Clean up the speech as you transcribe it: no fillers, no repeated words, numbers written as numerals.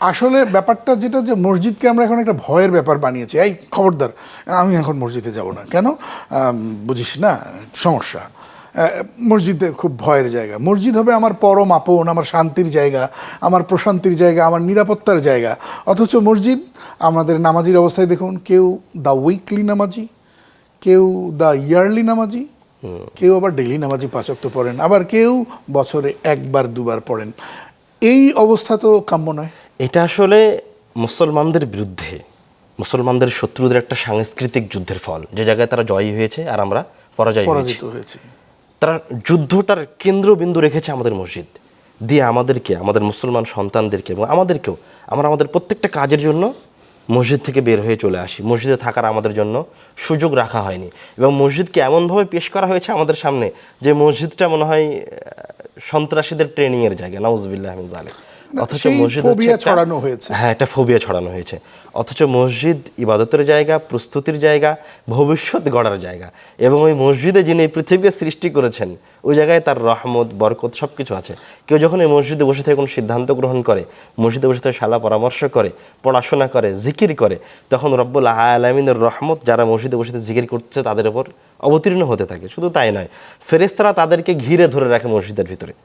আসলে ব্যাপারটা যেটা, যে মসজিদকে আমরা এখন একটা ভয়ের ব্যাপার বানিয়েছি। এই খবরদার, আমি এখন মসজিদে যাব না। কেন? বুঝিস না, সমস্যা। মসজিদে খুব ভয়ের জায়গা। মসজিদ হবে আমার পরম আপন, আমার শান্তির জায়গা, আমার প্রশান্তির জায়গা, আমার নিরাপত্তার জায়গা। অথচ মসজিদ, আমাদের নামাজির অবস্থায় দেখুন, কেউ দ্য উইকলি নামাজি, কেউ দ্য ইয়ারলি নামাজি, কেউ আবার ডেইলি নামাজি 5 ওয়াক্ত পড়েন, আবার কেউ বছরে একবার দুবার পড়েন। এই অবস্থা তো কাম্য নয়। এটা আসলে মুসলমানদের বিরুদ্ধে, মুসলমানদের শত্রুদের একটা সাংস্কৃতিক যুদ্ধের ফল, যে জায়গায় তারা জয়ী হয়েছে আর আমরা পরাজিত হয়েছে। তারা যুদ্ধটার কেন্দ্রবিন্দু রেখেছে আমাদের মসজিদ দিয়ে, আমাদেরকে, আমাদের মুসলমান সন্তানদেরকে এবং আমাদেরকেও, আমরা আমাদের প্রত্যেকটা কাজের জন্য মসজিদ থেকে বের হয়ে চলে আসি। মসজিদে থাকার আমাদের জন্য সুযোগ রাখা হয়নি, এবং মসজিদকে এমনভাবে পেশ করা হয়েছে আমাদের সামনে যে মসজিদটা মনে হয় সন্ত্রাসীদের ট্রেনিংয়ের জায়গা, নাউজুবিল্লাহ মিন যালিক। অথচ মসজিদ ছড়ানো হয়েছে। হ্যাঁ, একটা ফোবিয়া ছড়ানো হয়েছে। অথচ মসজিদ ইবাদতের জায়গা, প্রস্তুতির জায়গা, ভবিষ্যৎ গড়ার জায়গা। এবং ওই মসজিদে যিনি এই পৃথিবীকে সৃষ্টি করেছেন, ওই জায়গায় তার রহমত, বরকত সব কিছু আছে। কেউ যখন এই মসজিদে বসে থেকে কোনো সিদ্ধান্ত গ্রহণ করে, মসজিদে বসে থেকে শালা পরামর্শ করে, পড়াশোনা করে, জিকির করে, তখন রব্বুল আলামিনের রহমত যারা মসজিদে বসে জিকির করছে তাদের উপর অবতীর্ণ হতে থাকে। শুধু তাই নয়, ফেরেশতারা তাদেরকে ঘিরে ধরে রাখে মসজিদের ভিতরে।